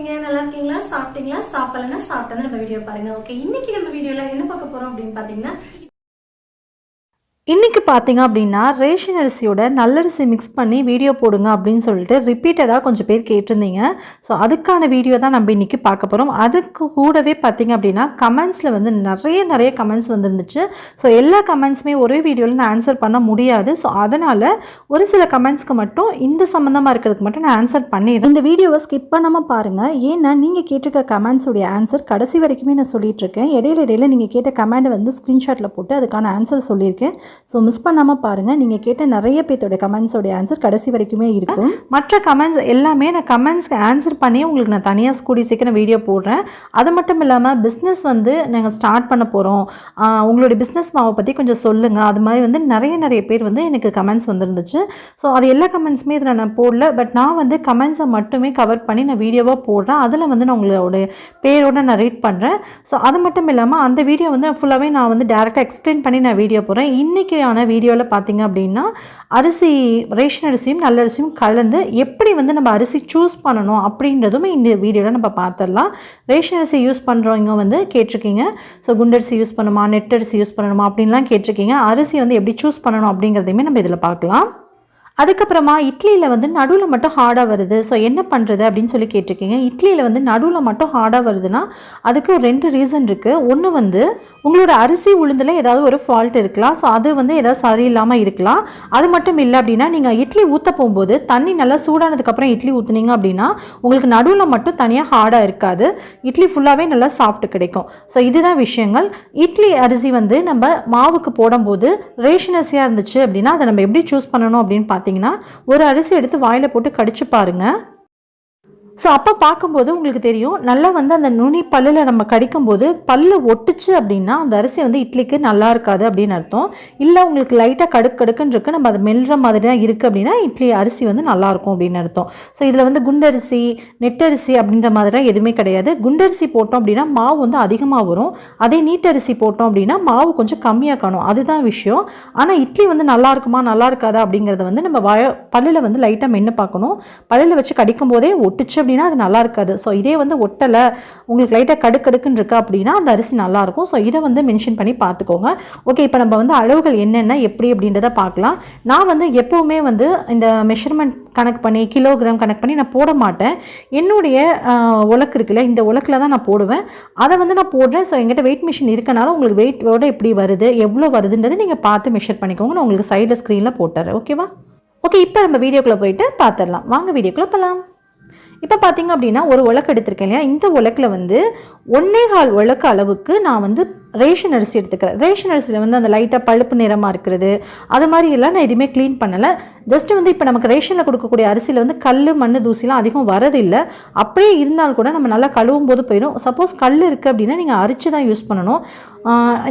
இருக்கீங்க? நல்லா இருக்கீங்களா? சாப்பிட்டீங்களா? சாப்பிடலன்னா சாப்பிட்டா நம்ம வீடியோ பாருங்க. ஓகே, இன்னைக்கு நம்ம வீடியோல என்ன பார்க்க போறோம் அப்படின்னு பாத்தீங்கன்னா, இன்றைக்கி பார்த்தீங்க அப்படின்னா ரேஷன் அரிசியோட நல்லரிசி மிக்ஸ் பண்ணி வீடியோ போடுங்க அப்படின்னு சொல்லிட்டு ரிப்பீட்டடாக கொஞ்சம் பேர் கேட்டிருந்தீங்க. ஸோ அதுக்கான வீடியோ தான் நம்ம இன்றைக்கி பார்க்க போகிறோம். அதுக்கு கூடவே பார்த்தீங்க அப்படின்னா கமெண்ட்ஸில் வந்து நிறைய கமெண்ட்ஸ் வந்துருந்துச்சு. ஸோ எல்லா கமெண்ட்ஸுமே ஒரே வீடியோவில் நான் ஆன்சர் பண்ண முடியாது. ஸோ அதனால் ஒரு சில கமெண்ட்ஸ்க்கு மட்டும் இந்த சம்மந்தமாக இருக்கிறதுக்கு மட்டும் நான் ஆன்சர் பண்ணிடுறேன். இந்த வீடியோவை ஸ்கிப் பண்ணாமல் பாருங்கள். ஏன்னா நீங்கள் கேட்டிருக்க கமெண்ட்ஸுடைய ஆன்சர் கடைசி வரைக்குமே நான் சொல்லிகிட்ருக்கேன். இடையில நீங்கள் கேட்ட கமெண்ட் வந்து ஸ்க்ரீன்ஷாட்டில் போட்டு அதுக்கான ஆன்சர் சொல்லியிருக்கேன். ஸோ மிஸ் பண்ணாமல் பாருங்கள். நீங்கள் கேட்ட நிறைய பேர்த்தோட கமெண்ட்ஸோடைய ஆன்சர் கடைசி வரைக்குமே இருக்கும். மற்ற கமெண்ட்ஸ் எல்லாமே நான் கமெண்ட்ஸ்க்கு ஆன்சர் பண்ணி உங்களுக்கு நான் தனியாக கூடி சீக்கிரம் வீடியோ போடுறேன். அது மட்டும் இல்லாமல் பிஸ்னஸ் வந்து நாங்கள் ஸ்டார்ட் பண்ண போகிறோம், உங்களுடைய பிஸ்னஸ் மாவை பற்றி கொஞ்சம் சொல்லுங்கள், அது மாதிரி வந்து நிறைய பேர் வந்து எனக்கு கமெண்ட்ஸ் வந்துருந்துச்சு. ஸோ அது எல்லா கமெண்ட்ஸுமே இதில் நான் போடல. பட் நான் வந்து கமெண்ட்ஸை மட்டுமே கவர் பண்ணி நான் வீடியோவாக போடுறேன். அதில் வந்து நான் உங்களோட பேரோடு நான் ரீட் பண்ணுறேன். ஸோ அது மட்டும் இல்லாமல் அந்த வீடியோ வந்து ஃபுல்லாகவே நான் வந்து டேரெக்டாக எக்ஸ்பிளைன் பண்ணி நான் வீடியோ போடுறேன். இன்றைக்கான வீடியோவில் பார்த்தீங்க அப்படின்னா அரிசி ரேஷன் அரிசியும் நல்ல அரிசியும் கலந்து எப்படி வந்து நம்ம அரிசி சூஸ் பண்ணணும் அப்படின்றதும் இந்த வீடியோவில் நம்ம பார்த்துடலாம். ரேஷன் அரிசி யூஸ் பண்ணுறவங்க வந்து கேட்டிருக்கீங்க, ஸோ குண்டரிசி யூஸ் பண்ணணுமா நெட்டரிசி யூஸ் பண்ணணுமா அப்படின்லாம் கேட்டிருக்கீங்க. அரிசி வந்து எப்படி சூஸ் பண்ணணும் அப்படிங்கிறதையுமே நம்ம இதில் பார்க்கலாம். அதுக்கப்புறமா இட்லியில் வந்து நடுவில் மட்டும் ஹார்டாக வருது, ஸோ என்ன பண்ணுறது அப்படின்னு சொல்லி கேட்டிருக்கீங்க. இட்லியில் வந்து நடுவில் மட்டும் ஹார்டாக வருதுன்னா அதுக்கு ஒரு 2 ரீசன் இருக்குது. ஒன்று வந்து உங்களோட அரிசி உளுந்தில் ஏதாவது ஒரு ஃபால்ட் இருக்கலாம். ஸோ அது வந்து ஏதாவது சரியில்லாமல் இருக்கலாம். அது மட்டும் இல்லை அப்படின்னா நீங்கள் இட்லி ஊற்ற போகும்போது தண்ணி நல்லா சூடானதுக்கப்புறம் இட்லி ஊற்றுனீங்க அப்படின்னா உங்களுக்கு நடுவில் மட்டும் தனியாக ஹார்டாக இருக்காது, இட்லி ஃபுல்லாகவே நல்லா சாஃப்ட் கிடைக்கும். ஸோ இதுதான் விஷயங்கள். இட்லி அரிசி வந்து நம்ம மாவுக்கு போடும்போது ரேஷன் அரிசியாக இருந்துச்சு அப்படின்னா அதை நம்ம எப்படி சூஸ் பண்ணணும் அப்படின்னு பார்த்தீங்கன்னா ஒரு அரிசி எடுத்து வாயில் போட்டு கடிச்சு பாருங்கள். ஸோ அப்போ பார்க்கும்போது உங்களுக்கு தெரியும், நல்லா வந்து அந்த நுனி பல்லில் நம்ம கடிக்கும்போது பல்லு ஒட்டுச்சு அப்படின்னா அந்த அரிசி வந்து இட்லிக்கு நல்லா இருக்காது அப்படின்னு அர்த்தம். இல்லை உங்களுக்கு லைட்டாக கடுக்குன்னு இருக்குது, நம்ம அதை மெல்ற மாதிரி தான் இருக்குது அப்படின்னா இட்லி அரிசி வந்து நல்லாயிருக்கும் அப்படின்னு அர்த்தம். ஸோ இதில் வந்து குண்டரிசி நெட்டரிசி அப்படின்ற மாதிரிலாம் எதுவுமே கிடையாது. குண்டரிசி போட்டோம் அப்படின்னா மாவு வந்து அதிகமாக வரும், அதே நீட்டரிசி போட்டோம் அப்படின்னா மாவு கொஞ்சம் கம்மியாக காணும், அதுதான் விஷயம். ஆனால் இட்லி வந்து நல்லா இருக்குமா நல்லா இருக்காதா அப்படிங்கிறத வந்து நம்ம பல்லில் வந்து லைட்டாக மென்று பார்க்கணும். பல்லில் வச்சு கடிக்கும் போதே ஒட்டுச்சு அப்படின்னா அது நல்லா இருக்காது. ஸோ இதே வந்து ஒட்டலை உங்களுக்கு லைட்டாக கடுக்குன்னு இருக்கா அப்படின்னா அந்த அரிசி நல்லாயிருக்கும். ஸோ இதை வந்து மென்ஷன் பண்ணி பார்த்துக்கோங்க. ஓகே, இப்போ நம்ம வந்து அளவுகள் என்னென்ன எப்படி அப்படின்றத பார்க்கலாம். நான் வந்து எப்போவுமே வந்து இந்த மெஷர்மெண்ட் கணக்கு பண்ணி கிலோகிராம் கணக்கு பண்ணி நான் போட மாட்டேன். என்னுடைய உலக்கு இருக்குல்ல, இந்த உலக்கில் தான் நான் போடுவேன். அதை வந்து நான் போடுறேன். ஸோ எங்கிட்ட வெயிட் மிஷின் இருக்கனால உங்களுக்கு வெயிட்டோட எப்படி வருது எவ்வளோ வருதுன்றது நீங்கள் பார்த்து மெஷர் பண்ணிக்கோங்க. நான் உங்களுக்கு சைடில் ஸ்க்ரீனில் போட்டுறேன். ஓகேவா? ஓகே, இப்போ நம்ம வீடியோக்குள்ளே போயிட்டு பார்த்துடலாம். வாங்க வீடியோக்குள்ளே போகலாம். இப்போ பார்த்தீங்க அப்படின்னா ஒரு உலக்கு எடுத்திருக்கேன் இல்லையா, இந்த உலக்கில் வந்து 1.25 உலக்கு அளவுக்கு நான் வந்து ரேஷன் அரிசி எடுத்துக்கிறேன். ரேஷன் அரிசியில் வந்து அந்த லைட்டாக பழுப்பு நிறமாக இருக்கிறது அது மாதிரி எல்லாம் நான் எதுவுமே க்ளீன் பண்ணலை. ஜஸ்ட்டு வந்து இப்போ நமக்கு ரேஷனில் கொடுக்கக்கூடிய அரிசியில் வந்து கல் மண் தூசிலாம் அதிகம் வரதில்லை. அப்படியே இருந்தால் கூட நம்ம நல்லா கழுவும் போது போயிடும். சப்போஸ் கல் இருக்குது அப்படின்னா நீங்கள் அரிச்சு தான் யூஸ் பண்ணணும்.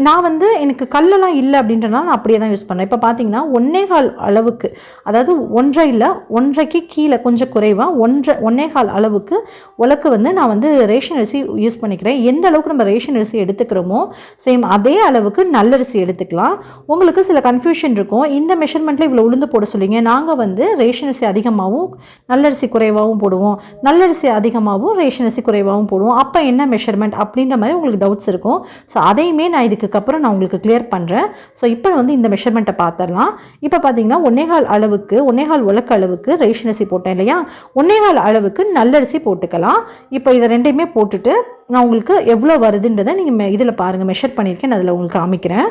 நான் வந்து எனக்கு கல்லெல்லாம் இல்லை அப்படின்றனால நான் அப்படியே தான் யூஸ் பண்ணேன். இப்போ பார்த்தீங்கன்னா 1.25 அளவுக்கு, அதாவது 1.5 இல்லை 1.5க்கு கீழே கொஞ்சம் குறைவாக 1.25 அளவுக்கு உலக்கு வந்து நான் வந்து ரேஷன் அரிசி யூஸ் பண்ணிக்கிறேன். எந்த அளவுக்கு நம்ம ரேஷன் அரிசி எடுத்துக்கிறோமோ சேம் அதே அளவுக்கு நல்லரிசி எடுத்துக்கலாம். உங்களுக்கு சில கன்ஃபியூஷன் இருக்கும், இந்த மெஷர்மெண்ட்டில் இவ்வளோ உளுந்து போட சொல்லிங்க, நாங்கள் வந்து ரேஷன் அரிசி அதிகமாகவும் நல்லரிசி குறைவாகவும் போடுவோம், நல்லரிசி அதிகமாகவும் ரேஷன் அரிசி குறைவாகவும் போடுவோம், அப்போ என்ன மெஷர்மெண்ட் அப்படின்ற மாதிரி உங்களுக்கு டவுட்ஸ் இருக்கும். ஸோ அதையுமே நான் இதுக்கப்புறம் நான் உங்களுக்கு கிளியர் பண்ணுறேன். ஸோ இப்போ வந்து இந்த மெஷர்மெண்ட்டை பார்த்துடலாம். இப்போ பார்த்தீங்கன்னா 1.25 அளவுக்கு 1.25 உலக்கு அளவுக்கு ரேஷன் அரிசி போட்டேன் இல்லையா, 1.25 அளவுக்கு நல்லரிசி போட்டுக்கலாம். இப்போ இதை ரெண்டையுமே போட்டுட்டு நான் உங்களுக்கு எவ்வளோ வருதுன்றதை நீங்கள் இதில் பாருங்கள், மெஷர் பண்ணியிருக்கேன், நான் அதில் உங்களுக்கு காமிக்கிறேன்.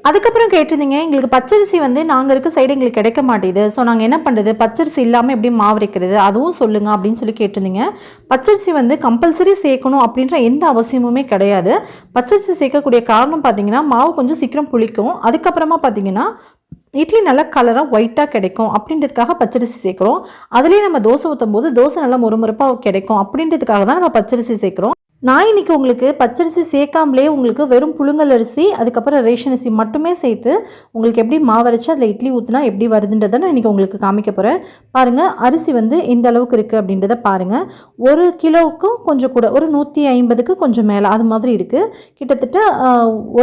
அதுக்கப்புறம் கேட்டிருந்தீங்க, எங்களுக்கு பச்சரிசி வந்து நாங்கள் இருக்க சைடு எங்களுக்கு கிடைக்க மாட்டேது, ஸோ நாங்கள் என்ன பண்ணுறது, பச்சரிசி இல்லாமல் எப்படி மாவு அரைக்கிறது அதுவும் சொல்லுங்கள் அப்படின்னு சொல்லி கேட்டிருந்தீங்க. பச்சரிசி வந்து கம்பல்சரி சேர்க்கணும் அப்படின்ற எந்த அவசியமுமே கிடையாது. பச்சரிசி சேர்க்கக்கூடிய காரணம் பார்த்தீங்கன்னா மாவு கொஞ்சம் சீக்கிரம் புளிக்கும், அதுக்கப்புறமா பார்த்தீங்கன்னா இட்லி நல்லா கலராக ஒயிட்டாக கிடைக்கும் அப்படின்றதுக்காக பச்சரிசி சேர்க்குறோம். அதுலேயே நம்ம தோசை ஊற்றும் போது தோசை நல்லா மொறுமொறுப்பாக கிடைக்கும் அப்படின்றதுக்காக தான் நம்ம பச்சரிசி சேர்க்குறோம். நான் இன்றைக்கி உங்களுக்கு பச்சரிசி சேர்க்காமலே உங்களுக்கு வெறும் புழுங்கல் அரிசி அதுக்கப்புறம் ரேஷன் அரிசி மட்டுமே சேர்த்து உங்களுக்கு எப்படி மாவரைச்சி அதில் இட்லி ஊற்றினா எப்படி வருதுன்றதை நான் இன்றைக்கி உங்களுக்கு காமிக்க போகிறேன். பாருங்கள், அரிசி வந்து இந்த அளவுக்கு இருக்குது அப்படின்றத பாருங்கள். 1 கிலோவுக்கும் கொஞ்சம் கூட, ஒரு 150க்கு கொஞ்சம் மேலே அது மாதிரி இருக்குது. கிட்டத்தட்ட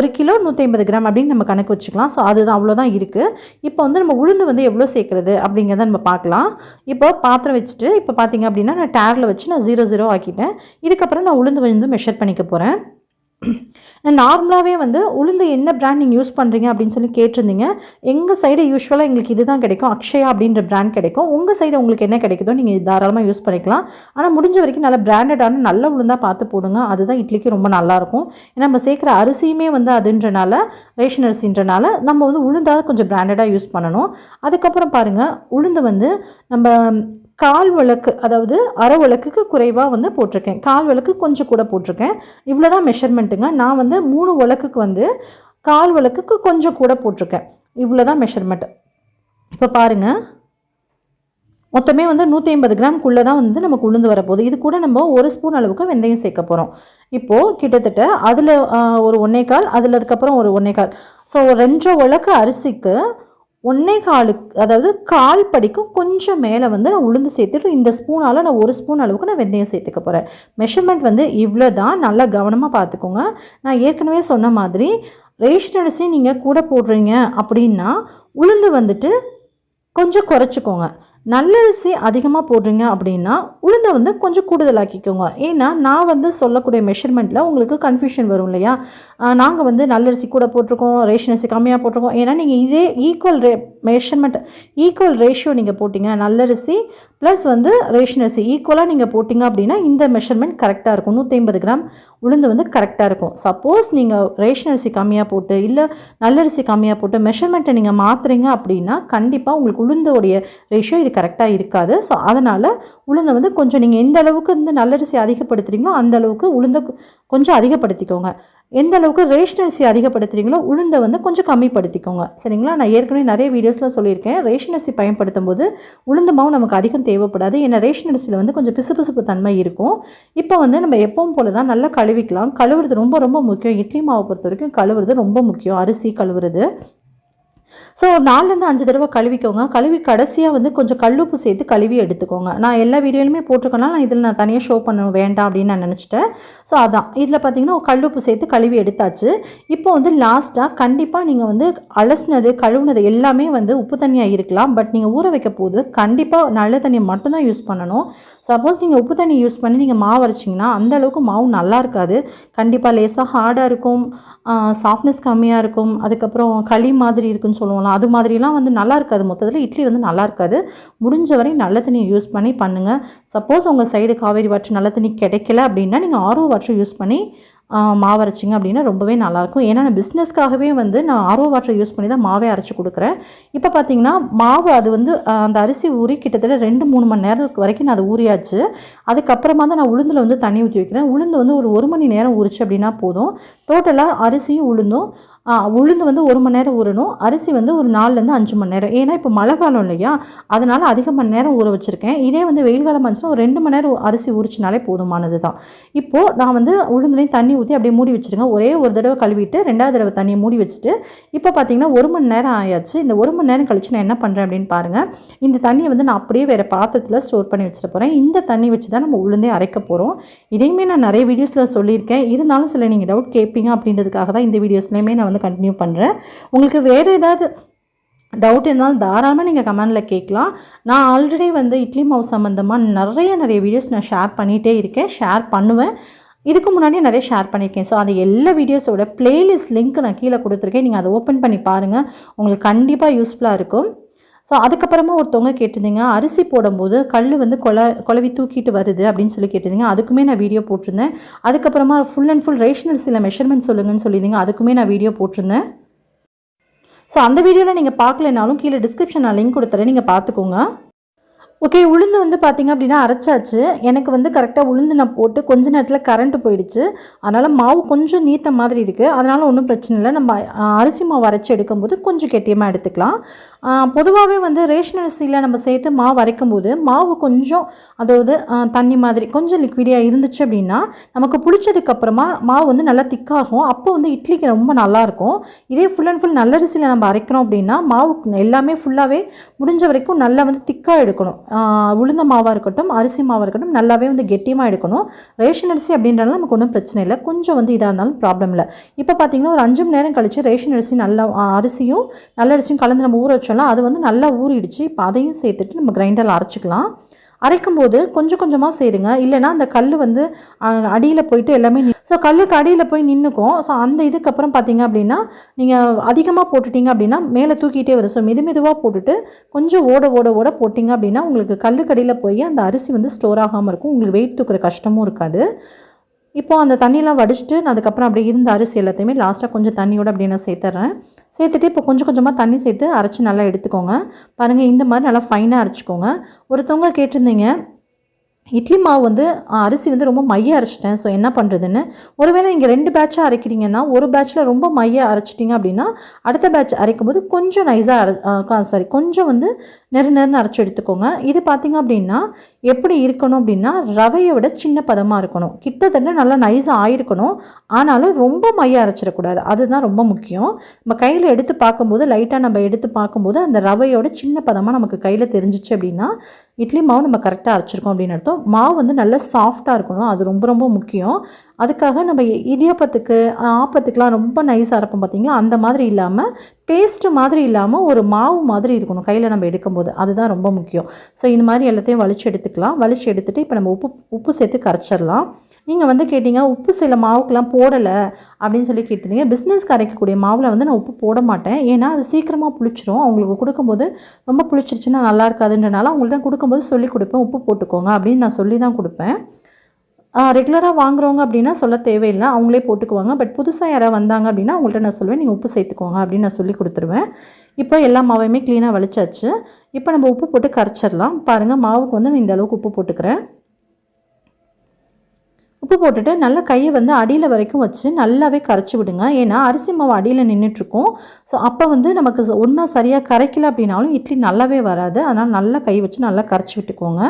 1 கிலோ 150 கிராம் அப்படின்னு நம்ம கணக்கு வச்சுக்கலாம். ஸோ அதுதான், அவ்வளோதான் இருக்குது. இப்போ வந்து நம்ம உளுந்து வந்து எவ்வளோ சேர்க்குறது அப்படிங்கிறத நம்ம பார்க்கலாம். இப்போ பாத்திரம் வச்சுட்டு இப்போ பார்த்தீங்க அப்படின்னா நான் டேரில் வச்சு நான் 0 ஆக்கிட்டேன். இதுக்கப்புறம் நான் உளுந்து வந்து மெஷர் பண்ணிக்க போகிறேன். நார்மலாகவே வந்து உளுந்து என்ன பிராண்ட் நீங்கள் யூஸ் பண்ணுறீங்க அப்படின்னு சொல்லி கேட்டிருந்தீங்க. எங்கள் சைடு யூஸ்வலாக எங்களுக்கு இதுதான் கிடைக்கும், அக்ஷயா அப்படின்ற பிராண்ட் கிடைக்கும். உங்கள் சைடு உங்களுக்கு என்ன கிடைக்குதோ நீங்கள் தாராளமாக யூஸ் பண்ணிக்கலாம். ஆனால் முடிஞ்ச வரைக்கும் நல்ல பிராண்டடான நல்ல உளுந்தாக பார்த்து போடுங்க. அதுதான் இட்லிக்கு ரொம்ப நல்லாயிருக்கும். ஏன்னா நம்ம சேர்க்குற அரிசியுமே வந்து அதுன்றனால, ரேஷன் அரிசின்றனால நம்ம வந்து உளுந்தாக கொஞ்சம் பிராண்டடாக யூஸ் பண்ணணும். அதுக்கப்புறம் பாருங்கள், உளுந்து வந்து நம்ம 1/4 விளக்கு, அதாவது அரை விளக்குக்கு குறைவாக வந்து போட்டிருக்கேன். 1/4 விளக்கு கொஞ்சம் கூட போட்டிருக்கேன். இவ்வளோ தான் மெஷர்மெண்ட்டுங்க. நான் வந்து 3 விளக்குக்கு வந்து 1/4 விளக்குக்கு கொஞ்சம் கூட போட்டிருக்கேன். இவ்வளோ தான் மெஷர்மெண்ட். இப்போ பாருங்கள், மொத்தமே வந்து 150 கிராம்குள்ளே தான் வந்து நமக்கு உளுந்து வரப்போகுது. இது கூட நம்ம 1 ஸ்பூன் அளவுக்கு வெந்தயம் சேர்க்க போகிறோம். இப்போது கிட்டத்தட்ட அதில் ஒரு 1/4, அதில் அதுக்கப்புறம் ஒரு 1/4. ஸோ 2 விளக்கு அரிசிக்கு 1/4, அதாவது 1/4 படிக்கும் கொஞ்சம் மேலே வந்து நான் உளுந்து சேர்த்துட்டு இந்த ஸ்பூனால் நான் 1 ஸ்பூன் அளவுக்கு நான் வெந்தயம் சேர்த்துக்க போகிறேன். மெஷர்மெண்ட் வந்து இவ்வளோ தான். நல்லா கவனமாக பார்த்துக்கோங்க. நான் ஏற்கனவே சொன்ன மாதிரி ரேஷன் அரிசி நீங்கள் கூட போடுறீங்க அப்படின்னா உளுந்து வந்துட்டு கொஞ்சம் குறைச்சிக்கோங்க. நல்லரிசி அதிகமாக போடுறீங்க அப்படின்னா உளுந்தை வந்து கொஞ்சம் கூடுதலாக்கிக்கோங்க. ஏன்னா நான் வந்து சொல்லக்கூடிய மெஷர்மெண்ட்டில் உங்களுக்கு கன்ஃபியூஷன் வரும் இல்லையா. நாங்கள் வந்து நல்லரிசி கூட போட்டிருக்கோம், ரேஷன் அரிசி கம்மியாக போட்டிருக்கோம். ஏன்னா நீங்கள் இதே மெஷர்மெண்ட் ஈக்குவல் ரேஷியோ நீங்கள் போட்டிங்க, நல்லரிசி ப்ளஸ் வந்து ரேஷன் அரிசி ஈக்குவலாக நீங்கள் போட்டிங்க அப்படின்னா இந்த மெஷர்மெண்ட் கரெக்டாக இருக்கும். 150 கிராம் உளுந்து வந்து கரெக்டாக இருக்கும். சப்போஸ் நீங்கள் ரேஷன் அரிசி கம்மியாக போட்டு இல்லை நல்லரிசி கம்மியாக போட்டு மெஷர்மெண்ட்டை நீங்கள் மாற்றுறீங்க அப்படின்னா கண்டிப்பாக உங்களுக்கு உளுந்தோடைய ரேஷியோ இது கரெக்டாக இருக்காது. ஸோ அதனால் உளுந்தை வந்து கொஞ்சம் நீங்கள் எந்த அளவுக்கு வந்து நல்லரிசி அதிகப்படுத்துகிறீங்களோ அந்த அளவுக்கு உளுந்தை கொஞ்சம் அதிகப்படுத்திக்கோங்க. எந்த அளவுக்கு ரேஷன் அரிசி அதிகப்படுத்துகிறீங்களோ உளுந்தை வந்து கொஞ்சம் கம்மிப்படுத்திக்கோங்க. சரிங்களா. நான் ஏற்கனவே நிறைய வீடியோஸில் சொல்லியிருக்கேன், ரேஷன் அரிசி பயன்படுத்தும் போது உளுந்து மாவு நமக்கு அதிகம் தேவைப்படாது. ஏன்னா ரேஷன் அரிசியில் வந்து கொஞ்சம் பிசுபிசுப்பு தன்மை இருக்கும். இப்போ வந்து நம்ம எப்பவும் போல தான் நல்லா கழுவிக்கலாம். கழுவுறது ரொம்ப ரொம்ப முக்கியம். இட்லி மாவை பொறுத்த வரைக்கும் கழுவுறது ரொம்ப முக்கியம், அரிசி கழுவுறது. ஸோ 4லேருந்து 5 தடவை கழுவிக்கோங்க. கழுவி கடைசியாக வந்து கொஞ்சம் கல்லுப்பு சேர்த்து கழுவி எடுத்துக்கோங்க. நான் எல்லா வீடியோலையுமே போட்டிருக்கேன்னா நான் தனியாக ஷோ பண்ண வேண்டாம் அப்படின்னு நான் நினச்சிட்டேன். ஸோ அதான் இதில் பார்த்தீங்கன்னா கல்லுப்பு சேர்த்து கழுவி எடுத்தாச்சு. இப்போ வந்து லாஸ்ட்டாக கண்டிப்பாக நீங்கள் வந்து அலசினது கழுவுனது எல்லாமே வந்து உப்பு தண்ணியாக இருக்கலாம். பட் நீங்கள் ஊற வைக்க போது கண்டிப்பாக நல்ல தண்ணி மட்டும்தான் யூஸ் பண்ணணும். சப்போஸ் நீங்கள் உப்பு தண்ணி யூஸ் பண்ணி நீங்கள் மாவு அரைச்சிங்கன்னா அந்தளவுக்கு மாவு நல்லா இருக்காது. கண்டிப்பாக லேசாக ஹார்டாக இருக்கும், சாஃப்ட்னஸ் கம்மியாக இருக்கும், அதுக்கப்புறம் களி மாதிரி இருக்குன்னு சொல்லுவோம்ல, அது மாதிரிலாம் வந்து நல்லா இருக்காது. மொத்தத்தில் இட்லி வந்து நல்லா இருக்காது. முடிஞ்ச வரை நல்ல தண்ணி யூஸ் பண்ணி பண்ணுங்கள். சப்போஸ் உங்கள் சைடு காவேரி வாட்டர் நல்ல தண்ணி கிடைக்கல அப்படின்னா நீங்கள் ஆர்ஓ வாட்டர் யூஸ் பண்ணி மாவு அரைச்சிங்க அப்படின்னா ரொம்பவே நல்லாயிருக்கும். ஏன்னா நான் பிஸ்னஸ்க்காகவே வந்து நான் ஆர்ஓ வாட்டர் யூஸ் பண்ணி தான் மாவே அரைச்சி கொடுக்குறேன். இப்போ பார்த்தீங்கன்னா மாவு அது வந்து அந்த அரிசி ஊறி கிட்டத்தட்ட 2-3 மணி நேரத்துக்கு வரைக்கும் நான் அதை ஊறியாச்சு. அதுக்கப்புறமா தான் நான் உளுந்தில் வந்து தண்ணி ஊற்றி வைக்கிறேன். உளுந்து வந்து ஒரு 1 மணி நேரம் ஊறிச்சு அப்படின்னா போதும். டோட்டலாக அரிசியும் உளுந்தும் உளுந்து வந்து 1 மணி நேரம் ஊறணும், அரிசி வந்து ஒரு 4லேருந்து 5 மணி நேரம். ஏன்னா இப்போ மழை காலம் இல்லையா, அதனால் அதிக மணி நேரம் ஊற வச்சுருக்கேன். இதே வந்து வெயில் காலம் இருந்துச்சுன்னா ஒரு 2 மணி நேரம் அரிசி ஊறிச்சினாலே போதுமானது தான். இப்போது நான் வந்து உளுந்துலையும் தண்ணி ஊற்றி அப்படியே மூடி வச்சுருங்க. ஒரே ஒரு தடவை கழுவிட்டு 2வது தடவை தண்ணியை மூடி வச்சுட்டு இப்போ பார்த்தீங்கன்னா 1 மணி நேரம் ஆயாச்சு. இந்த 1 மணி நேரம் கழிச்சு நான் என்ன பண்ணுறேன் அப்படின்னு பாருங்கள். இந்த தண்ணியை வந்து நான் அப்படியே வேறு பாத்திரத்தில் ஸ்டோர் பண்ணி வச்சுட்டு போகிறேன். இந்த தண்ணி வச்சு தான் நம்ம உளுந்தே அரைக்க போகிறோம். இதையுமே நான் நிறைய வீடியோஸில் சொல்லியிருக்கேன். இருந்தாலும் சில நீங்கள் டவுட் கேட்பீங்க அப்படின்றதுக்காக தான் இந்த வீடியோஸ்லையுமே நான் வந்து கண்டினியூ பண்ணுறேன். உங்களுக்கு வேறு ஏதாவது டவுட் இருந்தாலும் தாராளமாக நீங்கள் கமெண்டில் கேட்கலாம். நான் ஆல்ரெடி வந்து இட்லி மாவு சம்மந்தமாக நிறைய வீடியோஸ் நான் ஷேர் பண்ணிகிட்டே இருக்கேன், ஷேர் பண்ணுவேன். இதுக்கு முன்னாடியே நிறைய ஷேர் பண்ணியிருக்கேன். ஸோ அது எல்லா வீடியோஸோட பிளேலிஸ்ட் லிங்க் நான் கீழே கொடுத்துருக்கேன். நீங்கள் அதை ஓப்பன் பண்ணி பாருங்கள், உங்களுக்கு கண்டிப்பாக யூஸ்ஃபுல்லாக இருக்கும். ஸோ அதுக்கப்புறமா ஒருத்தவங்க கேட்டிருந்தீங்க, அரிசி போடும்போது கல் வந்து குழவி தூக்கிட்டு வருது அப்படின்னு சொல்லி கேட்டிருந்தீங்க. அதுக்குமே நான் வீடியோ போட்டிருந்தேன். அதுக்கப்புறமா ஃபுல் அண்ட் ஃபுல் ரேஷன் அரிசியில் மெஷர்மெண்ட் சொல்லுங்கன்னு சொல்லியிருந்தீங்க. அதுக்குமே நான் வீடியோ போட்டிருந்தேன். ஸோ அந்த வீடியோவில் நீங்கள் பார்க்கலனாலும் கீழே டிஸ்கிரிப்ஷன் நான் லிங்க் கொடுத்துறேன், நீங்கள் பார்த்துக்கோங்க. ஓகே, உளுந்து வந்து பார்த்திங்க அப்படின்னா அரைச்சாச்சு. எனக்கு வந்து கரெக்டாக உளுந்து நான் போட்டு கொஞ்ச நேரத்தில் கரண்ட்டு போயிடுச்சு. அதனால் மாவு கொஞ்சம் நீத்த மாதிரி இருக்குது. அதனால் ஒன்றும் பிரச்சனை இல்லை. நம்ம அரிசி மாவு அரைச்சி எடுக்கும்போது கொஞ்சம் கெட்டியமாக எடுத்துக்கலாம். பொதுவாகவே வந்து ரேஷன் அரிசியில் நம்ம சேர்த்து மாவு அரைக்கும்போது மாவு கொஞ்சம் அதாவது தண்ணி மாதிரி கொஞ்சம் லிக்விடியாக இருந்துச்சு அப்படின்னா நமக்கு புளிச்சதுக்கப்புறமா மாவு வந்து நல்லா திக்காகும். அப்போ வந்து இட்லிக்கு ரொம்ப நல்லாயிருக்கும். இதே ஃபுல் அண்ட் ஃபுல் நல்லரிசியில் நம்ம அரைக்கிறோம் அப்படின்னா மாவு எல்லாமே ஃபுல்லாகவே முடிஞ்ச வரைக்கும் நல்லா வந்து திக்காக எடுக்கணும். உளுந்த மாவாக இருக்கட்டும், அரிசி மாவாக இருக்கட்டும், நல்லாவே வந்து கெட்டியமாக எடுக்கணும். ரேஷன் அரிசி அப்படின்றனால நமக்கு ஒன்றும் பிரச்சனை இல்லை. கொஞ்சம் வந்து இதாக இருந்தாலும் ப்ராப்ளம் இல்லை. இப்போ பார்த்திங்கன்னா ஒரு 5 மணி நேரம் கழித்து ரேஷன் அரிசி நல்லா அரிசியும் நல்ல அரிசியும் கலந்து நம்ம ஊற வச்சோம்னா அது வந்து நல்லா ஊறிடுச்சு. இப்போ அதையும் சேர்த்துட்டு நம்ம கிரைண்டரில் அரைச்சிக்கலாம். அரைக்கும்போது கொஞ்சம் கொஞ்சமாக சேருங்க. இல்லைனா அந்த கல் வந்து அடியில் போயிட்டு எல்லாமே ஸோ கல்லுக்கு அடியில் போய் நின்றுக்கும். ஸோ அந்த இதுக்கப்புறம் பார்த்திங்க அப்படின்னா நீங்கள் அதிகமாக போட்டுட்டிங்க அப்படின்னா மேலே தூக்கிட்டே வரும். ஸோ மெதுவாக போட்டுட்டு கொஞ்சம் ஓட போட்டிங்க அப்படின்னா உங்களுக்கு கல்லுக்கு அடியில் போய் அந்த அரிசி வந்து ஸ்டோர் ஆகாமல் இருக்கும். உங்களுக்கு வெயிட் தூக்குற கஷ்டமும் இருக்காது. இப்போது அந்த தண்ணியெலாம் வடிச்சிட்டு நான் அதுக்கப்புறம் அப்படியே இருந்த அரிசி எல்லாத்தையுமே லாஸ்ட்டாக கொஞ்சம் தண்ணியோடு அப்படியே நான் சேர்த்துறேன். சேர்த்துட்டு இப்போ கொஞ்சம் கொஞ்சமாக தண்ணி சேர்த்து அரைச்சி நல்லா எடுத்துக்கோங்க. பாருங்கள், இந்த மாதிரி நல்லா ஃபைனாக அரைச்சிக்கோங்க. ஒருத்தவங்க கேட்டிருந்தீங்க, இட்லி மாவு வந்து அரிசி வந்து ரொம்ப மைய அரைச்சிட்டேன், ஸோ என்ன பண்ணுறதுன்னு. ஒருவேளை நீங்கள் 2 பேட்சாக அரைக்கிறீங்கன்னா ஒரு பேட்சில் ரொம்ப மைய அரைச்சிட்டிங்க அப்படின்னா அடுத்த பேட்ச் அரைக்கும்போது கொஞ்சம் நைஸாக கொஞ்சம் வந்து நெருன்னு அரைச்சி எடுத்துக்கோங்க. இது பார்த்திங்க அப்படின்னா எப்படி இருக்கணும் அப்படின்னா ரவையை விட சின்ன பதமாக இருக்கணும். கிட்டத்தட்ட நல்லா நைஸாக ஆயிருக்கணும். ஆனாலும் ரொம்ப மைய அரைச்சிடக்கூடாது. அதுதான் ரொம்ப முக்கியம். நம்ம கையில் எடுத்து பார்க்கும்போது லைட்டாக நம்ம எடுத்து பார்க்கும்போது அந்த ரவையோட சின்ன பதமாக நமக்கு கையில் தெரிஞ்சிச்சு அப்படின்னா இட்லி மாவு நம்ம கரெக்டாக அரைச்சிருக்கோம் அப்படின்னு அர்த்தம். மாவு வந்து நல்லா சாஃப்டாக இருக்கணும். அது ரொம்ப ரொம்ப முக்கியம். அதுக்காக நம்ம இடியாப்பத்துக்கு ஆப்பத்துக்கெலாம் ரொம்ப நைஸாக அரைப்போம் பார்த்திங்களா, அந்த மாதிரி இல்லாமல் பேஸ்ட்டு மாதிரி இல்லாமல் ஒரு மாவு மாதிரி இருக்கணும் கையில் நம்ம எடுக்கும்போது. அதுதான் ரொம்ப முக்கியம். ஸோ இந்த மாதிரி எல்லாத்தையும் வலிச்சு எடுத்துக்கலாம். வலிச்சு எடுத்துகிட்டு இப்போ நம்ம உப்பு சேர்த்து கரைச்சிடலாம். நீங்கள் வந்து கேட்டிங்க உப்பு சில மாவுக்கெலாம் போடலை அப்படின்னு சொல்லி கேட்டிருந்தீங்க. பிஸ்னஸ்க்கு அரைக்கக்கூடிய மாவில் வந்து நான் உப்பு போட மாட்டேன். ஏன்னா அது சீக்கிரமாக புளிச்சிரும். அவங்களுக்கு கொடுக்கும்போது ரொம்ப புளிச்சிருச்சுன்னா நல்லா இருக்காதுன்றனால அவங்கள்ட்ட கொடுக்கும்போது சொல்லி கொடுப்பேன், உப்பு போட்டுக்கோங்க அப்படின்னு நான் சொல்லி தான் கொடுப்பேன். ரெகுலராக வாங்குறவங்க அப்படின்னா சொல்ல தேவையில்லை, அவங்களே போட்டுக்குவாங்க. பட் புதுசாக யாராவது வந்தாங்க அப்படின்னா அவங்கள்ட்ட நான் சொல்லுவேன், நீங்கள் உப்பு சேர்த்துக்கோங்க அப்படின்னு நான் சொல்லி கொடுத்துருவேன். இப்போ எல்லா மாவையுமே க்ளீனாக வலிச்சாச்சு. இப்போ நம்ம உப்பு போட்டு கரைச்சிடலாம். பாருங்கள், மாவுக்கு வந்து நான் இந்த அளவுக்கு உப்பு போட்டுக்கிறேன். உப்பு போட்டுட்டு நல்லா கையை வந்து அடியில் வரைக்கும் வச்சு நல்லாவே கரைச்சி விடுங்க. ஏன்னா அரிசி மாவு அடியில் நின்றுட்டுருக்கும். ஸோ அப்போ வந்து நமக்கு ஒன்றா சரியாக கரைக்கல அப்படின்னாலும் இட்லி நல்லாவே வராது. அதனால் நல்லா கை வச்சு நல்லா கரைச்சி விட்டுக்கோங்க.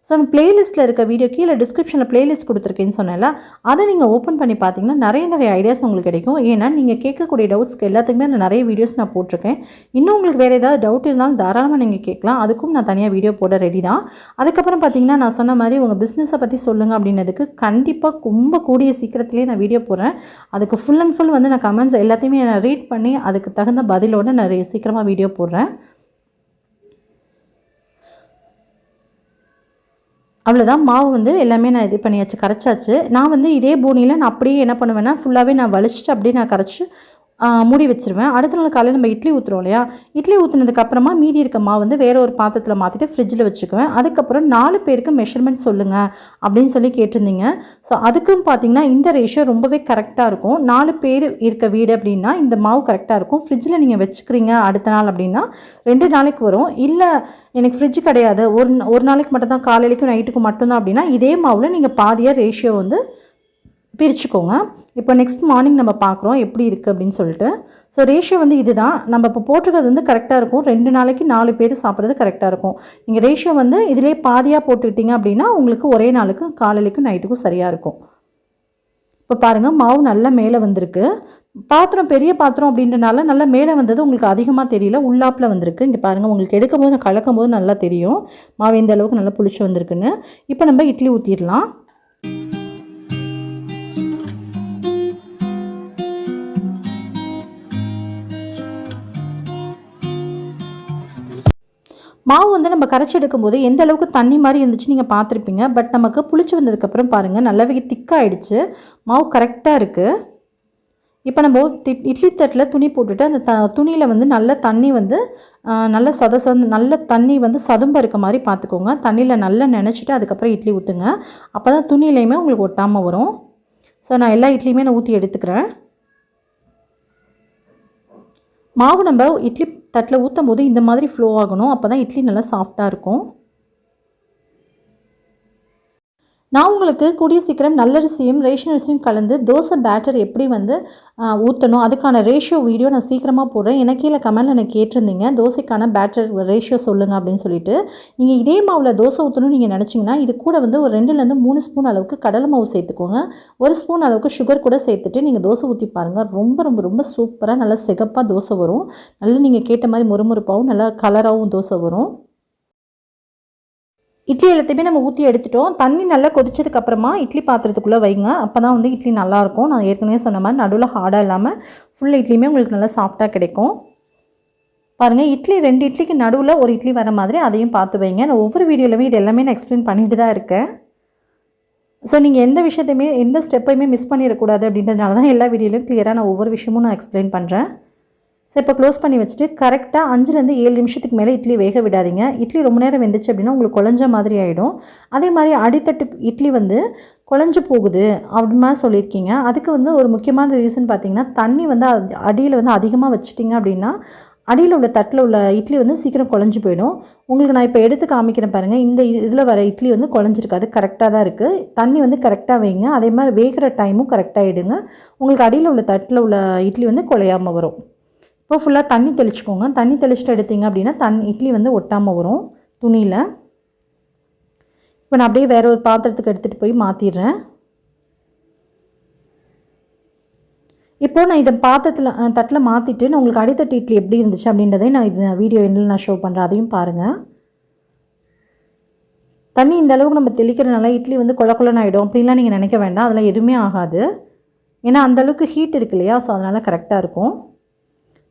ஸோ நான் ப்ளேலிஸ்ட்டில் இருக்க வீடியோ கீழே டிஸ்கிரிப்ஷனில் ப்ளேலிஸ்ட் கொடுத்துருக்கேன்னு சொன்னேன்ல, அதை நீங்கள் ஓப்பன் பண்ணி பார்த்தீங்கன்னா நிறைய ஐடியாஸ் உங்களுக்கு கிடைக்கும். ஏன்னா நீங்கள் கேட்கக்கூடிய டவுட்ஸ்க்கு எல்லாத்துக்குமே நான் நிறைய வீடியோஸ் நான் போட்டிருக்கேன். இன்னும் உங்களுக்கு வேறு ஏதாவது டவுட் இருந்தாலும் தாராளமாக நீங்கள் கேட்கலாம். அதுக்கும் நான் தனியாக வீடியோ போட ரெடி தான். அதுக்கப்புறம் பார்த்தீங்கன்னா நான் சொன்ன மாதிரி உங்கள் பிஸ்னஸை பற்றி சொல்லுங்கள் அப்படின்னதுக்கு கண்டிப்பாக ரொம்ப கூடிய சீக்கிரத்துலேயே நான் வீடியோ போடுறேன். அதுக்கு ஃபுல் அண்ட் ஃபுல் வந்து நான் கமெண்ட்ஸ் எல்லாத்தையுமே நான் ரீட் பண்ணி அதுக்கு தகுந்த பதிலோடு நான் சீக்கிரமாக வீடியோ போடுறேன். அவ்வளோதான், மாவு வந்து எல்லாமே நான் இது பண்ணியாச்சு, கரைச்சாச்சு. நான் வந்து இதே போனியில் நான் அப்படியே என்ன பண்ணுவேன்னா ஃபுல்லாகவே நான் வலிச்சிட்டு அப்படியே நான் கரைச்சி மூடி வச்சுருவேன். அடுத்த நாள் காலையில் நம்ம இட்லி ஊற்றுறோம் இல்லையா, இட்லி ஊற்றுனதுக்கப்புறமா மீதி இருக்க மாவு வந்து வேறு ஒரு பாத்திரத்தில் மாற்றிட்டு ஃப்ரிட்ஜில் வச்சுக்குவேன். அதுக்கப்புறம் 4 பேருக்கு மெஷர்மெண்ட் சொல்லுங்கள் அப்படின்னு சொல்லி கேட்டிருந்தீங்க. ஸோ அதுக்கும் பார்த்திங்கன்னா இந்த ரேஷியோ ரொம்பவே கரெக்டாக இருக்கும். 4 பேர் இருக்க வீடு அப்படின்னா இந்த மாவு கரெக்டாக இருக்கும். ஃப்ரிட்ஜில் நீங்கள் வச்சுக்கிறீங்க அடுத்த நாள் அப்படின்னா 2 நாளைக்கு வரும். இல்லை எனக்கு ஃப்ரிட்ஜ் கிடையாது, ஒரு நாளைக்கு மட்டும் தான், காலையிலைக்கும் நைட்டுக்கும் மட்டும்தான் அப்படின்னா இதே மாவில் நீங்கள் பாதியாக ரேஷியோ வந்து பிரிச்சுக்கோங்க. இப்போ நெக்ஸ்ட் மார்னிங் நம்ம பார்க்குறோம் எப்படி இருக்குது அப்படின்னு சொல்லிட்டு. ஸோ ரேஷியோ வந்து இதுதான். நம்ம இப்போ போட்டிருக்கிறது வந்து கரெக்டாக இருக்கும். 2 நாளைக்கு 4 பேர் சாப்பிட்றது கரெக்டாக இருக்கும். நீங்கள் ரேஷியோ வந்து இதிலே பாதியாக போட்டுக்கிட்டீங்க அப்படின்னா உங்களுக்கு ஒரே நாளுக்கு காலையிலைக்கும் நைட்டுக்கும் சரியாக இருக்கும். இப்போ பாருங்கள், மாவு நல்லா மேலே வந்திருக்கு. பாத்திரம் பெரிய பாத்திரம் அப்படின்றனால நல்லா மேலே வந்தது உங்களுக்கு அதிகமாக தெரியல, உள்ளாப்பில் வந்திருக்கு. இங்கே பாருங்கள், உங்களுக்கு எடுக்கும் போது கலக்கும் போது நல்லா தெரியும் மாவு இந்த அளவுக்கு நல்லா புளிச்சு வந்திருக்குன்னு. இப்போ நம்ம இட்லி ஊற்றிடலாம். மாவு வந்து நம்ம கரைச்சி எடுக்கும்போது எந்த அளவுக்கு தண்ணி மாதிரி இருந்துச்சு நீங்கள் பார்த்துருப்பீங்க. பட் நமக்கு புளிச்சு வந்ததுக்கப்புறம் பாருங்கள் நல்லாவே திக்காகிடுச்சு. மாவு கரெக்டாக இருக்குது. இப்போ நம்ம இட்லி தட்டில் துணி போட்டுட்டு அந்த துணியில் வந்து நல்ல தண்ணி வந்து நல்ல நல்ல தண்ணி வந்து சதும்ப இருக்க மாதிரி பார்த்துக்கோங்க. தண்ணியில் நல்லா நினச்சிட்டு அதுக்கப்புறம் இட்லி ஊற்றுங்க. அப்போ தான் துணியிலையுமே உங்களுக்கு ஒட்டாமல் வரும். ஸோ நான் எல்லா இட்லியுமே நான் ஊற்றி எடுத்துக்கிறேன். மாவு நம்ம இட்லி தட்டில் ஊற்றும் போது இந்த மாதிரி ஃப்ளோ ஆகணும். அப்போ தான் இட்லி நல்லா சாஃப்டாக இருக்கும். நான் உங்களுக்கு கூடிய சீக்கிரம் நல்லரிசியும் ரேஷன் அரிசியும் கலந்து தோசை பேட்டர் எப்படி வந்து ஊற்றணும் அதுக்கான ரேஷியோ வீடியோ நான் சீக்கிரமாக போடுறேன். எனக்கு கீழே கமெண்ட்டில் எனக்கு கேட்டிருந்தீங்க தோசைக்கான பேட்டர் ரேஷியோ சொல்லுங்கள் அப்படின்னு சொல்லிட்டு. நீங்கள் இதே மாவில் தோசை ஊற்றணும்னு நீங்கள் நினச்சிங்கன்னா இது கூட வந்து ஒரு 2லேருந்து 3 ஸ்பூன் அளவுக்கு கடலை மாவு சேர்த்துக்கோங்க. 1 ஸ்பூன் அளவுக்கு சுகர் கூட சேர்த்துட்டு நீங்கள் தோசை ஊற்றி பாருங்கள். ரொம்ப ரொம்ப ரொம்ப சூப்பராக நல்லா சிகப்பாக தோசை வரும். நல்லா நீங்கள் கேட்ட மாதிரி முறுமுறுப்பாகவும் நல்லா கலராகவும் தோசை வரும். இட்லி எல்லாத்தையுமே நம்ம ஊற்றி எடுத்துட்டோம். தண்ணி நல்லா கொதிச்சதுக்கப்புறமா இட்லி பாத்திரத்துக்குள்ளே வைங்க. அப்போ தான் வந்து இட்லி நல்லாயிருக்கும். நான் ஏற்கனவே சொன்ன மாதிரி நடுவில் ஹார்டாக இல்லாமல் ஃபுல் இட்லியுமே உங்களுக்கு நல்லா சாஃப்டாக கிடைக்கும். பாருங்கள், இட்லி 2 இட்லிக்கு நடுவில் ஒரு இட்லி வர மாதிரி அதையும் பார்த்து வைங்க. நான் ஒவ்வொரு வீடியோலையுமே இது எல்லாமே நான் எக்ஸ்பிளைன் பண்ணிட்டு தான் இருக்கேன். ஸோ நீங்கள் எந்த விஷயத்தையுமே எந்த ஸ்டெப்பையுமே மிஸ் பண்ணிடக்கூடாது அப்படின்றதுனால தான் எல்லா வீடியோலையும் கிளியராக நான் ஒவ்வொரு விஷயமும் நான் எக்ஸ்பிளைன் பண்ணுறேன். ஸோ இப்போ க்ளோஸ் பண்ணி வச்சுட்டு கரெக்டாக 5லேருந்து 7 நிமிஷத்துக்கு மேலே இட்லி வேக விடாதீங்க. இட்லி ரொம்ப நேரம் வெந்துச்சு அப்படின்னா உங்களுக்கு குழஞ்ச மாதிரி ஆகிடும். அதே மாதிரி அடித்தட்டு இட்லி வந்து குழஞ்சு போகுது அப்படிமா சொல்லியிருக்கீங்க. அதுக்கு வந்து ஒரு முக்கியமான ரீசன் பார்த்தீங்கன்னா தண்ணி வந்து அடியில் வந்து அதிகமாக வச்சிட்டிங்க அப்படின்னா அடியில் உள்ள தட்டில் உள்ள இட்லி வந்து சீக்கிரம் குழஞ்சி போயிடும். உங்களுக்கு நான் இப்போ எடுத்து காமிக்கிறேன் பாருங்கள். இந்த இதில் வர இட்லி வந்து குழஞ்சிருக்காது, கரெக்டாக தான் இருக்குது. தண்ணி வந்து கரெக்டாக வைங்க. அதே மாதிரி வேகிற டைமும் கரெக்டாக இடுங்க. உங்களுக்கு அடியில் உள்ள தட்டில் உள்ள இட்லி வந்து குழையாமல் வரும். இப்போ ஃபுல்லாக தண்ணி தெளிச்சுக்கோங்க. தண்ணி தெளிச்சுட்டு எடுத்திங்க அப்படின்னா இட்லி வந்து ஒட்டாமல் வரும் துணியில். இப்போ நான் அப்படியே வேறு ஒரு பாத்திரத்துக்கு எடுத்துகிட்டு போய் மாற்றிடுறேன். இப்போது நான் இதை தட்டில் மாற்றிட்டு நான் உங்களுக்கு அடித்தட்டு இட்லி எப்படி இருந்துச்சு அப்படின்றதையும் நான் இது வீடியோ எண்ணில் நான் ஷோ பண்ணுறேன். அதையும் பாருங்கள். தண்ணி இந்த அளவுக்கு நம்ம தெளிக்கிறதுனால இட்லி வந்து கொலன்னு ஆகிடும் அப்படின்லாம் நீங்கள் நினைக்க வேண்டாம். அதெல்லாம் எதுவுமே ஆகாது. ஏன்னா அந்தளவுக்கு ஹீட் இருக்கு இல்லையா, ஸோ அதனால் கரெக்டாக இருக்கும்.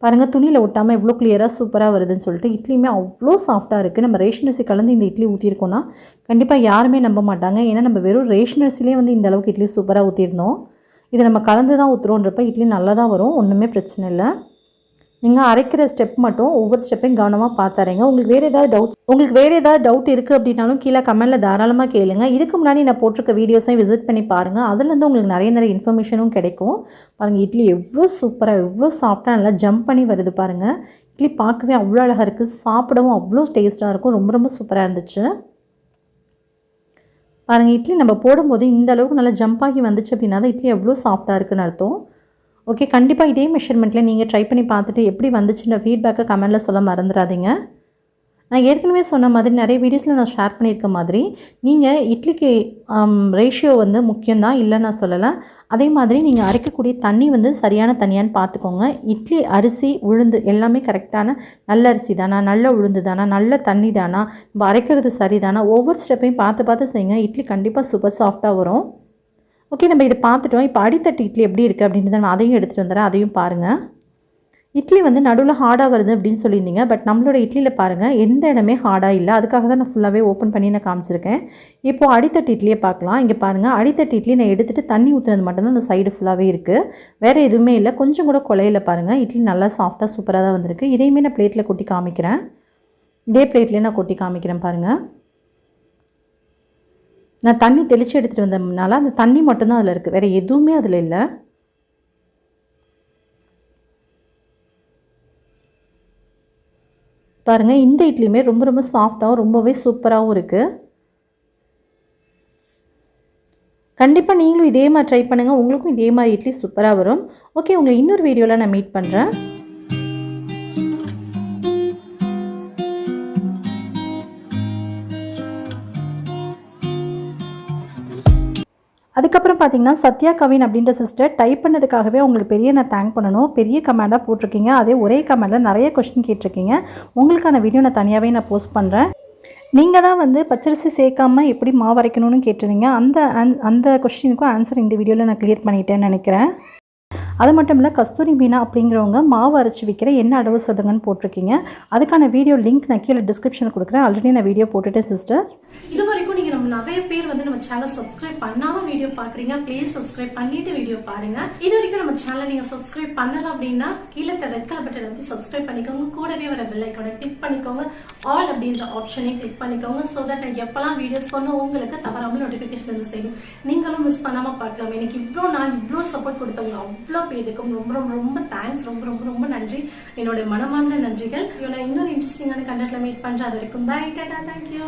பாருங்கள், துணியில் ஒட்டாமல் எவ்வளோ கிளியராக சூப்பராக வருதுன்னு சொல்லிட்டு. இட்லியுமே அவ்வளோ சாஃப்டாக இருக்குது. நம்ம ரேஷன் அரிசி கலந்து இந்த இட்லி ஊற்றிருக்கோன்னா கண்டிப்பாக யாருமே நம்ப மாட்டாங்க. ஏன்னா நம்ம வெறும் ரேஷன் அரிசிலே வந்து இந்த அளவுக்கு இட்லி சூப்பராக ஊற்றிருந்தோம். இதை நம்ம கலந்து தான் ஊற்றுறோன்றப்ப இட்லி நல்லா தான் வரும், ஒன்றுமே பிரச்சனை இல்லை. நீங்கள் அரைக்கிற ஸ்டெப் மட்டும் ஒவ்வொரு ஸ்டெப்பையும் கவனமாக பார்த்தாரீங்க. உங்களுக்கு வேறு ஏதாவது டவுட் இருக்குது அப்படின்னாலும் கீழே கமெண்ட்டில் தாராளமாக கேளுங்க. இதுக்கு முன்னாடி நான் போட்டிருக்க வீடியோஸையும் விசிட் பண்ணி பாருங்கள். அதுலேருந்து உங்களுக்கு நிறைய இன்ஃபர்மேஷனும் கிடைக்கும். பாருங்கள், இட்லி எவ்வளோ சூப்பராக எவ்வளோ சாஃப்டாக நல்லா ஜம்ப் பண்ணி வருது பாருங்கள். இட்லி பார்க்கவே அவ்வளோ அழகாக இருக்குது, சாப்பிடவும் அவ்வளோ டேஸ்ட்டாக இருக்கும். ரொம்ப ரொம்ப சூப்பராக இருந்துச்சு. பாருங்கள், இட்லி நம்ம போடும்போது இந்த அளவுக்கு நல்லா ஜம்ப் ஆகி வந்துச்சு அப்படின்னா தான் இட்லி எவ்வளோ சாஃப்டாக இருக்குன்னு அர்த்தம். ஓகே, கண்டிப்பாக இதே மெஷர்மெண்ட்டில் நீங்கள் ட்ரை பண்ணி பார்த்துட்டு எப்படி வந்துச்சுன்ற ஃபீட்பேக்கை கமெண்ட்டில் சொல்ல மறந்துடாதீங்க. நான் ஏற்கனவே சொன்ன மாதிரி நிறைய வீடியோஸில் நான் ஷேர் பண்ணியிருக்க மாதிரி நீங்கள் இட்லிக்கு ரேஷியோ வந்து முக்கியம்தான், இல்லை நான் சொல்லலை. அதே மாதிரி நீங்கள் அரைக்கக்கூடிய தண்ணி வந்து சரியான தண்ணியான்னு பார்த்துக்கோங்க. இட்லி அரிசி உளுந்து எல்லாமே கரெக்டான நல்ல அரிசி தானா, நல்ல உளுந்து தானா, நல்ல தண்ணி தானா, நம்ம அரைக்கிறது சரி தானா, ஒவ்வொரு ஸ்டெப்பையும் பார்த்து செய்யுங்க. இட்லி கண்டிப்பாக சூப்பர் சாஃப்டாக வரும். ஓகே, நம்ம இதை பார்த்துட்டோம். இப்போ அடித்தட்டு இட்லி எப்படி இருக்குது அப்படின்றத நான் அதையும் எடுத்துகிட்டு வந்துடுறேன். அதையும் பாருங்கள். இட்லி வந்து நடுவில் ஹார்டாக வருது அப்படின்னு சொல்லியிருந்தீங்க. பட் நம்மளோட இட்லியில் பாருங்கள் எந்த இடமே ஹார்டாக இல்லை. அதுக்காக தான் நான் ஃபுல்லாகவே ஓப்பன் பண்ணி நான் காமிச்சிருக்கேன். இப்போது அடித்தட்டு இட்லியை பார்க்கலாம். இங்கே பாருங்கள், அடித்தட்டு இட்லி நான் எடுத்துகிட்டு தண்ணி ஊற்றுனது மட்டும்தான் அந்த சைடு ஃபுல்லாகவே இருக்குது. வேறு எதுவுமே இல்லை. கொஞ்சம் கூட குலையில பாருங்கள். இட்லி நல்லா சாஃப்டாக சூப்பராக தான் வந்திருக்கு. இதையுமே நான் பிளேட்டில் கொட்டி காமிக்கிறேன். இதே பிளேட்லேயே நான் கொட்டி காமிக்கிறேன் பாருங்கள். நான் தண்ணி தெளித்து எடுத்துகிட்டு வந்ததுனால அந்த தண்ணி மட்டும்தான் அதில் இருக்குது, வேறு எதுவுமே அதில் இல்லை. பாருங்கள், இந்த இட்லியுமே ரொம்ப ரொம்ப சாஃப்டாகவும் ரொம்பவே சூப்பராகவும் இருக்குது. கண்டிப்பாக நீங்களும் இதே மாதிரி ட்ரை பண்ணுங்கள். உங்களுக்கும் இதே மாதிரி இட்லி சூப்பராக வரும். ஓகே, உங்களை இன்னொரு வீடியோவில் நான் மீட் பண்ணுறேன். அதுக்கப்புறம் பார்த்தீங்கன்னா சத்யா கவின் அப்படின்ற சிஸ்டர் டைப் பண்ணதுக்காகவே உங்களுக்கு பெரிய நான் தேங்க் பண்ணணும். பெரிய கமெண்டாக போட்டிருக்கீங்க. அதே ஒரே கமெண்டில் நிறைய கொஸ்டின் கேட்டிருக்கீங்க. உங்களுக்கான வீடியோ நான் தனியாகவே நான் போஸ்ட் பண்ணுறேன். நீங்கள் தான் வந்து பச்சரிசி சேர்க்காமல் எப்படி மாவு அரைக்கணும்னு கேட்டிருந்தீங்க. அந்த கொஸ்டினுக்கும் ஆன்சர் இந்த வீடியோவில் நான் கிளியர் பண்ணிட்டேன்னு நினைக்கிறேன். அது மட்டும் இல்லை, கஸ்தூரி மீனா அப்படிங்கிறவங்க மாவு அரைச்சி விற்கிற என்ன அளவு சொல்லுங்கன்னு போட்டிருக்கீங்க. அதுக்கான வீடியோ லிங்க் நான் கீழே டிஸ்கிரிப்ஷனில் கொடுக்குறேன். ஆல்ரெடி நான் வீடியோ போட்டுட்டேன் சிஸ்டர். இது வரைக்கும் நீங்கள் நம்ம நிறைய பேர் வந்து நம்ம சேனல் சப்ஸ்கிரைப் பண்ணாமல் வீடியோ பார்க்குறீங்க. ப்ளீஸ் சப்ஸ்கிரைப் பண்ணிட்டு வீடியோ பாருங்க. இது வரைக்கும் நம்ம சேனல் நீங்கள் சப்ஸ்கிரைப் பண்ணலாம் அப்படின்னா கீழே ரெட் கலர் பட்டன் வந்து சப்ஸ்கிரைப் பண்ணிக்கோங்க. கூடவே வர பெல் ஐக்கானை கிளிக் பண்ணிக்கோங்க. ஆல் அப்படின்ற ஆப்ஷனை கிளிக் பண்ணிக்கோங்க. ஸோ தட் நான் எப்பெல்லாம் வீடியோஸ் பண்ணோம் உங்களுக்கு தவறாமல் நோட்டிஃபிகேஷன் வந்து செய்யும். நீங்களும் மிஸ் பண்ணாமல் பார்க்கலாம். எனக்கு இவ்வளோ நாள் இவ்வளோ சப்போர்ட் கொடுத்தவங்க அவ்வளோ பேருக்கும் ரொம்ப ரொம்ப ரொம்ப தேங்க்ஸ். ரொம்ப ரொம்ப ரொம்ப நன்றி. என்னோட மனமார்ந்த நன்றிகள். இன்னொரு இன்ட்ரெஸ்டிங்கான கண்டென்ட்ல மீட் பண்றேன். அது வரைக்கும் பை, டாடா, தேங்க்யூ.